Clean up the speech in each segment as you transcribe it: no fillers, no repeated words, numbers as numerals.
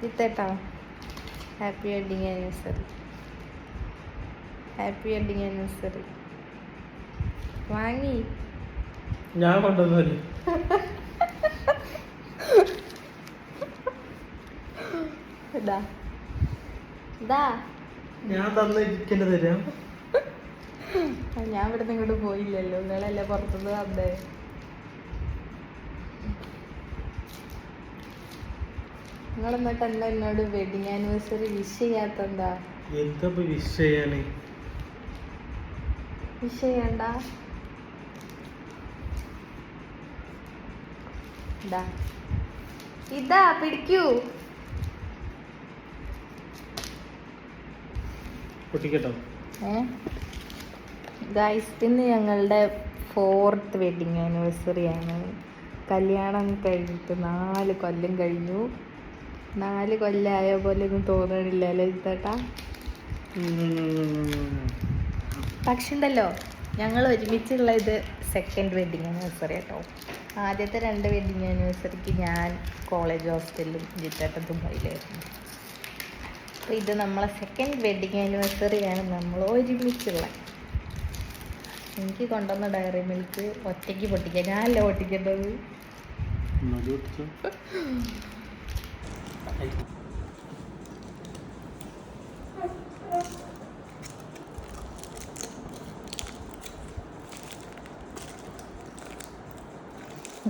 ജിത്തേട്ടാ happy wedding anniversary. Happy wedding anniversary. വാങ്ങി ഞാൻ കൊണ്ടുവന്നല്ലേ. ഞാൻ തന്നിരിക്കേണ്ട തരാം. ഞാൻ ഇവിടുന്ന് ഇങ്ങോട്ട് പോയില്ലല്ലോ, നിങ്ങളല്ലേ പുറത്തുനിന്ന് വന്നേ. നിങ്ങൾ എന്നിട്ട് എന്താ എന്നോട് വെഡിങ് ആനിവേഴ്സറി വിഷ് ചെയ്യാത്തെന്താ? എന്താ വിഷ് ചെയ്യാന്? വിഷ് ചെയ്യണ്ട. ഇതാ പിടിക്കൂ. ഗൈസ്, ഇന്ന് ഞങ്ങളുടെ 4th വെഡിങ് ആനിവേഴ്സറി ആണ്. കല്യാണം കഴിഞ്ഞിട്ട് 4 കൊല്ലം കഴിഞ്ഞു. 4 കൊല്ലമായ പോലെ ഒന്നും തോന്നണില്ല അല്ലേ ജിത്തേട്ടാ? പക്ഷെ ഉണ്ടല്ലോ, ഞങ്ങൾ ഒരുമിച്ചുള്ള ഇത് 2nd വെഡിങ് ആനിവേഴ്സറി കേട്ടോ. ആദ്യത്തെ 2 വെഡിങ് ആനിവേഴ്സറിക്ക് ഞാൻ കോളേജ് ഹോസ്റ്റലിലും ജിത്തേട്ടൻ ദുബായിലായിരുന്നു. അപ്പോൾ ഇത് നമ്മളെ 2nd വെഡിങ് ആനിവേഴ്സറിയാണ് നമ്മൾ ഒരുമിച്ചുള്ള. എനിക്ക് കൊണ്ടുവന്ന ഡയറി മിൽക്ക് ഒറ്റയ്ക്ക് പൊട്ടിക്കുക, ഞാനല്ലേ പൊട്ടിക്കേണ്ടത്.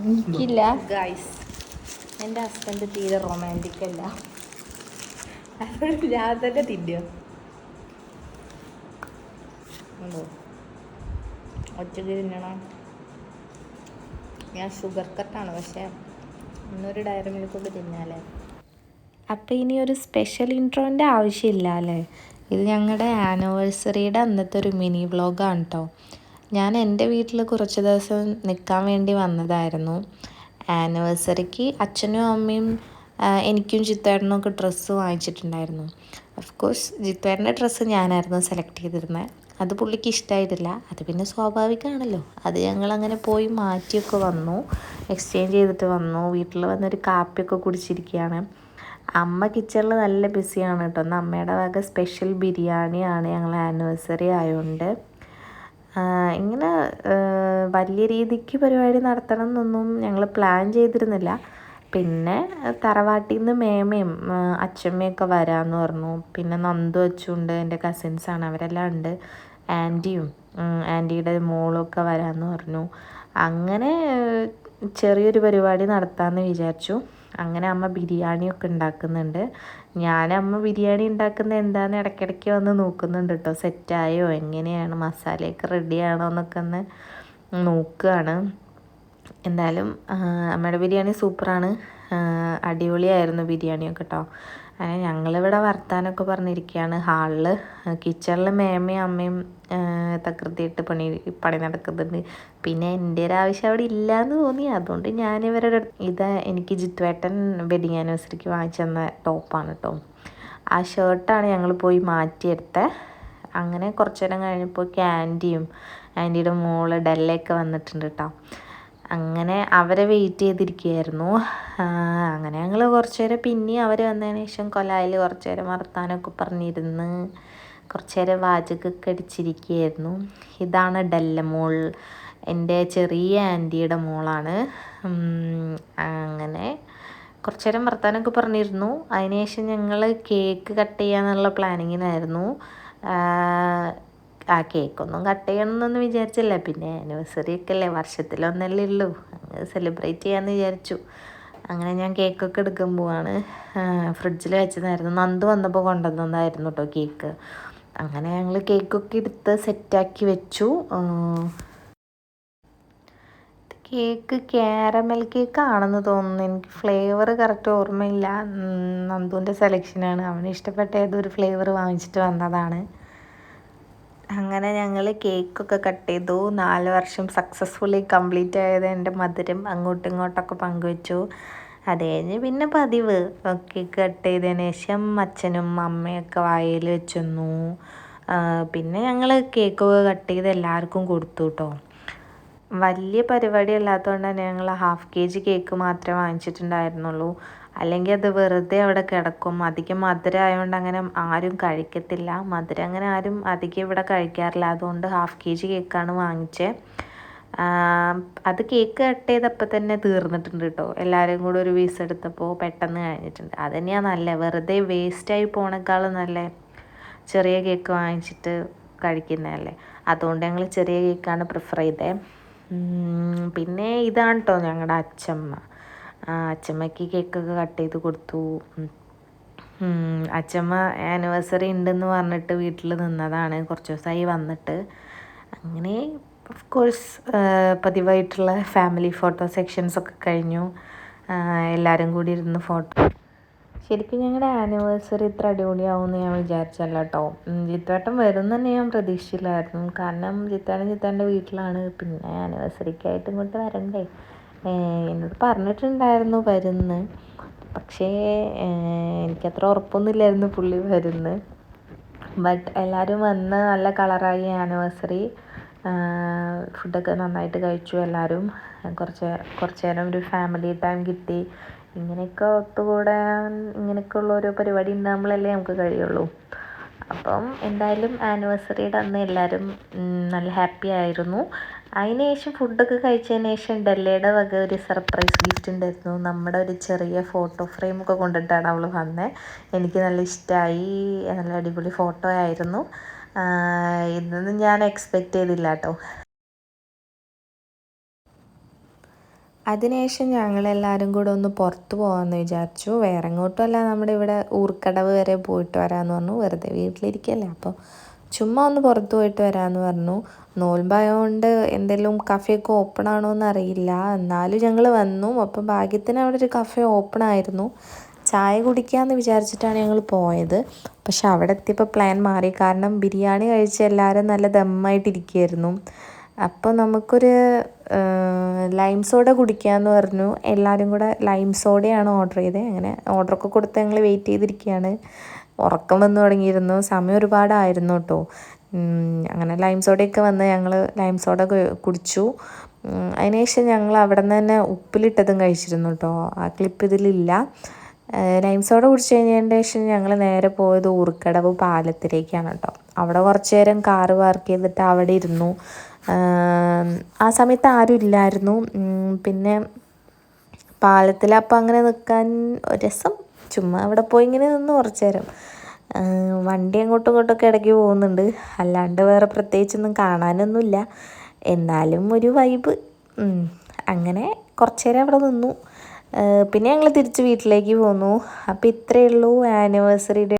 എനിക്കില്ല ഗൈസ്, എൻ്റെ ഹസ്ബൻഡ് തീരെ റൊമാൻറ്റിക് അല്ല. അതുകൊണ്ട് ഞാൻ തന്നെ തിന്നുക. ഉണ്ടോ ഒറ്റയ്ക്ക് തിന്നണം. ഞാൻ ഷുഗർ കട്ടാണ്, പക്ഷേ ഇന്നൊരു ഡയറി മിൽക്ക് കൊണ്ട് തിന്നാലേ. അപ്പോൾ ഇനി ഒരു സ്പെഷ്യൽ ഇൻട്രോൻ്റെ ആവശ്യമില്ല അല്ലേ. ഇത് ഞങ്ങളുടെ ആനിവേഴ്സറിയുടെ അന്നത്തെ ഒരു മിനി വ്ളോഗാണ് കേട്ടോ. ഞാൻ എൻ്റെ വീട്ടിൽ കുറച്ച് ദിവസം നിൽക്കാൻ വേണ്ടി വന്നതായിരുന്നു. ആനിവേഴ്സറിക്ക് അച്ഛനും അമ്മയും എനിക്കും ജിത്തേട്ടനും ഒക്കെ ഡ്രസ്സ് വാങ്ങിച്ചിട്ടുണ്ടായിരുന്നു. ഓഫ് കോഴ്സ് ജിത്തേട്ടൻ്റെ ഡ്രസ്സ് ഞാനായിരുന്നു സെലക്ട് ചെയ്തിരുന്നത്. അത് പുള്ളിക്ക് ഇഷ്ടമായിട്ടില്ല. അത് പിന്നെ സ്വാഭാവികമാണല്ലോ. അത് ഞങ്ങളങ്ങനെ പോയി മാറ്റിയൊക്കെ വന്നു, എക്സ്ചേഞ്ച് ചെയ്തിട്ട് വന്നു. വീട്ടിൽ വന്നൊരു കാപ്പിയൊക്കെ കുടിച്ചിരിക്കുകയാണ്. അമ്മ കിച്ചണിൽ നല്ല ബിസിയാണ് കേട്ടോ. ഒന്ന് അമ്മയുടെ വക സ്പെഷ്യൽ ബിരിയാണിയാണ് ഞങ്ങൾ ആനിവേഴ്സറി ആയതുകൊണ്ട്. ഇങ്ങനെ വലിയ രീതിക്ക് പരിപാടി നടത്തണം എന്നൊന്നും ഞങ്ങൾ പ്ലാൻ ചെയ്തിരുന്നില്ല. പിന്നെ തറവാട്ടിൽ നിന്ന് മേമയും അച്ഛമ്മയൊക്കെ വരാമെന്ന് പറഞ്ഞു. പിന്നെ നന്ദു അച്ചുണ്ട്, എൻ്റെ കസിൻസാണ്, അവരെല്ലാം ഉണ്ട്. ആൻറ്റിയുടെ മോളൊക്കെ വരാമെന്ന് പറഞ്ഞു. അങ്ങനെ ചെറിയൊരു പരിപാടി നടത്താമെന്ന് വിചാരിച്ചു. അങ്ങനെ അമ്മ ബിരിയാണിയൊക്കെ ഉണ്ടാക്കുന്നുണ്ട്. അമ്മ ബിരിയാണി ഉണ്ടാക്കുന്നത് എന്താണെന്ന് ഇടയ്ക്കിടയ്ക്ക് വന്ന് നോക്കുന്നുണ്ട് കേട്ടോ. സെറ്റായോ, എങ്ങനെയാണ്, മസാലയൊക്കെ റെഡിയാണോ എന്നൊക്കെ ഒന്ന് നോക്കുകയാണ്. എന്തായാലും അമ്മയുടെ ബിരിയാണി സൂപ്പറാണ്, അടിപൊളിയായിരുന്നു ബിരിയാണിയൊക്കെ കേട്ടോ. അങ്ങനെ ഞങ്ങളിവിടെ വർത്താനമൊക്കെ പറഞ്ഞിരിക്കുകയാണ് ഹാളിൽ. കിച്ചണിൽ മേമയും അമ്മയും തകൃതിയിട്ട് പണി നടക്കുന്നുണ്ട്. പിന്നെ എൻ്റെ ഒരു ആവശ്യം അവിടെ ഇല്ലയെന്ന് തോന്നി, അതുകൊണ്ട് ഞാനിവരുടെ എനിക്ക് ജിത്തുവേട്ടൻ വെഡിങ് ആനിവേഴ്സറിക്ക് വാങ്ങിച്ചു തന്ന ടോപ്പാണ് കേട്ടോ. ആ ഷർട്ടാണ് ഞങ്ങൾ പോയി മാറ്റിയെടുത്തത്. അങ്ങനെ കുറച്ച് നേരം കഴിഞ്ഞപ്പോൾ ആൻറ്റിയുടെ മോള് ഡെല്ലയൊക്കെ വന്നിട്ടുണ്ട് കേട്ടോ. അങ്ങനെ അവരെ വെയിറ്റ് ചെയ്തിരിക്കുകയായിരുന്നു. അങ്ങനെ ഞങ്ങൾ കുറച്ച് നേരം, പിന്നെയും അവർ വന്നതിന് ശേഷം കൊലായിൽ കുറച്ച് നേരം വർത്താനമൊക്കെ പറഞ്ഞിരുന്ന് കുറച്ച് നേരം വാചകമൊക്കെ അടിച്ചിരിക്കുകയായിരുന്നു. ഇതാണ് ഡെല്ല മോൾ, എൻ്റെ ചെറിയ ആൻറ്റിയുടെ മോളാണ്. അങ്ങനെ കുറച്ച് നേരം വർത്താനമൊക്കെ പറഞ്ഞിരുന്നു. അതിനുശേഷം ഞങ്ങൾ കേക്ക് കട്ട് ചെയ്യാന്നുള്ള പ്ലാനിങ്ങിനായിരുന്നു. കേക്കൊന്നും കട്ട് ചെയ്യണമെന്നൊന്നും വിചാരിച്ചില്ല. പിന്നെ ആനിവേഴ്സറി ഒക്കെ അല്ലേ, വർഷത്തിലൊന്നല്ലേ ഉള്ളൂ, അങ്ങനെ സെലിബ്രേറ്റ് ചെയ്യാമെന്ന് വിചാരിച്ചു. അങ്ങനെ ഞാൻ കേക്കൊക്കെ എടുക്കാൻ പോവാണ്. ഫ്രിഡ്ജിൽ വെച്ചതായിരുന്നു, നന്ദു വന്നപ്പോൾ കൊണ്ടുവന്നതായിരുന്നു കേട്ടോ കേക്ക്. അങ്ങനെ ഞങ്ങൾ കേക്കൊക്കെ എടുത്ത് സെറ്റാക്കി വെച്ചു. കേക്ക് കാരമൽ കേക്കാണെന്ന് തോന്നുന്നു, എനിക്ക് ഫ്ലേവർ കറക്റ്റ് ഓർമ്മയില്ല. നന്ദുവിൻ്റെ സെലക്ഷനാണ്, അവന് ഇഷ്ടപ്പെട്ട ഏതൊരു ഫ്ലേവർ വാങ്ങിച്ചിട്ട് വന്നതാണ്. അങ്ങനെ ഞങ്ങൾ കേക്കൊക്കെ കട്ട് ചെയ്തു. 4 വർഷം സക്സസ്ഫുള്ളി കംപ്ലീറ്റ് ആയത് എൻ്റെ മധുരം അങ്ങോട്ടും ഇങ്ങോട്ടൊക്കെ പങ്കുവെച്ചു. അത് കഴിഞ്ഞ് പിന്നെ പതിവ് കേക്ക് കട്ട് ചെയ്തതിന് ശേഷം അച്ഛനും അമ്മയൊക്കെ വായിൽ വെച്ചെന്നു. പിന്നെ ഞങ്ങൾ കേക്കൊക്കെ കട്ട് ചെയ്ത് എല്ലാവർക്കും കൊടുത്തു കേട്ടോ. വലിയ പരിപാടി അല്ലാത്തതുകൊണ്ട് തന്നെ ഞങ്ങൾ 1/2 kg കേക്ക് മാത്രമേ വാങ്ങിച്ചിട്ടുണ്ടായിരുന്നുള്ളൂ. അല്ലെങ്കിൽ അത് വെറുതെ അവിടെ കിടക്കും. അധികം മധുരം ആയതുകൊണ്ട് അങ്ങനെ ആരും കഴിക്കത്തില്ല. മധുരം അങ്ങനെ ആരും അധികം ഇവിടെ കഴിക്കാറില്ല. അതുകൊണ്ട് ½ kg കേക്കാണ് വാങ്ങിച്ചത്. അത് കേക്ക് കട്ട് ചെയ്തപ്പോൾ തന്നെ തീർന്നിട്ടുണ്ട് കേട്ടോ. എല്ലാവരും കൂടെ ഒരു പീസ് എടുത്തപ്പോൾ പെട്ടെന്ന് കഴിഞ്ഞിട്ടുണ്ട്. അത് തന്നെയാണ് നല്ല, വെറുതെ വേസ്റ്റായി പോണേക്കാളും നല്ല ചെറിയ കേക്ക് വാങ്ങിച്ചിട്ട് കഴിക്കുന്നതല്ലേ. അതുകൊണ്ട് ഞങ്ങൾ ചെറിയ കേക്കാണ് പ്രിഫർ ചെയ്തത്. പിന്നെ ഇതാണ് കേട്ടോ ഞങ്ങളുടെ അച്ചമ്മ. അച്ചമ്മയ്ക്ക് കേക്കൊക്കെ കട്ട് ചെയ്ത് കൊടുത്തു. അച്ചമ്മ ആനിവേഴ്സറി ഉണ്ടെന്ന് പറഞ്ഞിട്ട് വീട്ടിൽ നിന്നതാണ്, കുറച്ച് ദിവസമായി വന്നിട്ട്. അങ്ങനെ ഓഫ് കോഴ്സ് പതിവായിട്ടുള്ള ഫാമിലി ഫോട്ടോ സെക്ഷൻസൊക്കെ കഴിഞ്ഞു. എല്ലാവരും കൂടി ഇരുന്ന് ഫോട്ടോ. ശരിക്കും ഞങ്ങളുടെ ആനിവേഴ്സറി ഇത്ര അടിപൊളിയാവുമെന്ന് ഞാൻ വിചാരിച്ചല്ല കേട്ടോ. ജിത്തേട്ടൻ വരും തന്നെ ഞാൻ പ്രതീക്ഷിച്ചില്ലായിരുന്നു. കാരണം ജിത്തേട്ടൻ്റെ വീട്ടിലാണ്. പിന്നെ ആനിവേഴ്സറിക്കായിട്ട് ഇങ്ങോട്ട് വരണ്ടേ. എന്നോട് പറഞ്ഞിട്ടുണ്ടായിരുന്നു വരുന്ന്. പക്ഷേ എനിക്കത്ര ഉറപ്പൊന്നുമില്ലായിരുന്നു പുള്ളി വരുന്ന്. ബട്ട് എല്ലാവരും വന്ന് നല്ല കളറായി ആനിവേഴ്സറി. ഫുഡൊക്കെ നന്നായിട്ട് കഴിച്ചു എല്ലാവരും. കുറച്ച് നേരം ഒരു ഫാമിലി ടൈം കിട്ടി. ഇങ്ങനെയൊക്കെ ഒത്തുകൂടാൻ ഇങ്ങനെയൊക്കെ ഉള്ള ഓരോ പരിപാടി ഉണ്ടാകുമ്പോഴല്ലേ നമുക്ക് കഴിയുള്ളൂ. അപ്പം എന്തായാലും ആനിവേഴ്സറിയുടെ അന്ന് എല്ലാവരും നല്ല ഹാപ്പി ആയിരുന്നു. അതിന് ശേഷം ഫുഡൊക്കെ കഴിച്ചതിന് ശേഷം ഡെല്ലയുടെ വക ഒരു സർപ്രൈസ് ഗിഫ്റ്റ് ഉണ്ടായിരുന്നു. നമ്മുടെ ഒരു ചെറിയ ഫോട്ടോ ഫ്രെയിമൊക്കെ കൊണ്ടിട്ടാണ് അവൾ വന്നത്. എനിക്ക് നല്ല ഇഷ്ടമായി. നല്ല അടിപൊളി ഫോട്ടോ ആയിരുന്നു. ഇതൊന്നും ഞാൻ എക്സ്പെക്റ്റ് ചെയ്തില്ല കേട്ടോ. അതിനുശേഷം ഞങ്ങളെല്ലാവരും കൂടെ ഒന്ന് പുറത്ത് പോകാമെന്ന് വിചാരിച്ചു. വേറെ എങ്ങോട്ടുമല്ല, നമ്മുടെ ഇവിടെ ഊർക്കടവ് വരെ പോയിട്ട് വരാമെന്ന് പറഞ്ഞു. വെറുതെ വീട്ടിലിരിക്കല്ലേ, അപ്പോൾ ചുമ്മാ ഒന്ന് പുറത്ത് പോയിട്ട് വരാമെന്ന് പറഞ്ഞു. നോൽമ്പായതുകൊണ്ട് എന്തെങ്കിലും കഫേയൊക്കെ ഓപ്പൺ ആണോ എന്ന് അറിയില്ല. എന്നാലും ഞങ്ങൾ വന്നു. അപ്പം ഭാഗ്യത്തിന് അവിടെ ഒരു കഫേ ഓപ്പൺ ആയിരുന്നു. ചായ കുടിക്കാമെന്ന് വിചാരിച്ചിട്ടാണ് ഞങ്ങൾ പോയത്. പക്ഷെ അവിടെ എത്തിയപ്പോൾ പ്ലാൻ മാറി. കാരണം ബിരിയാണി കഴിച്ച് എല്ലാവരും നല്ല ദമ്മായിട്ടിരിക്കുകയായിരുന്നു. അപ്പോൾ നമുക്കൊരു ലൈം സോഡ കുടിക്കാമെന്ന് പറഞ്ഞു. എല്ലാവരും കൂടെ ലൈം സോഡയാണ് ഓർഡർ ചെയ്തത്. അങ്ങനെ ഓർഡറൊക്കെ കൊടുത്ത് ഞങ്ങൾ വെയിറ്റ് ചെയ്തിരിക്കുകയാണ്. ഉറക്കം വന്നു തുടങ്ങിയിരുന്നു. സമയം ഒരുപാടായിരുന്നു കേട്ടോ. അങ്ങനെ ലൈം സോഡയൊക്കെ വന്ന് ഞങ്ങൾ ലൈം സോഡ കുടിച്ചു. അതിനുശേഷം ഞങ്ങൾ അവിടെ നിന്ന് തന്നെ ഉപ്പിലിട്ടതും കഴിച്ചിരുന്നു കേട്ടോ. ആ ക്ലിപ്പ് ഇതിലില്ല. ലൈം സോഡ കുടിച്ച് കഴിഞ്ഞതിന് ശേഷം ഞങ്ങൾ നേരെ പോയത് ഊർക്കടവ് പാലത്തിലേക്കാണ് കേട്ടോ. അവിടെ കുറച്ച് നേരം കാറ് പാർക്ക് ചെയ്തിട്ട് അവിടെ ഇരുന്നു. ആ സമയത്ത് ആരും ഇല്ലായിരുന്നു. പിന്നെ പാലത്തിലപ്പം അങ്ങനെ നിൽക്കാൻ രസം. ചുമ്മാ അവിടെ പോയി ഇങ്ങനെ നിന്ന് കുറച്ച് നേരം. വണ്ടി അങ്ങോട്ടും ഇങ്ങോട്ടൊക്കെ ഇടയ്ക്ക് പോകുന്നുണ്ട്. അല്ലാണ്ട് വേറെ പ്രത്യേകിച്ചൊന്നും കാണാനൊന്നുമില്ല. എന്നാലും ഒരു വൈബ്. അങ്ങനെ കുറച്ച് നേരം അവിടെ നിന്നു. പിന്നെ ഞങ്ങൾ തിരിച്ച് വീട്ടിലേക്ക് പോന്നു. അപ്പോൾ ഇത്രയേ ഉള്ളൂ ആനിവേഴ്സറിയുടെ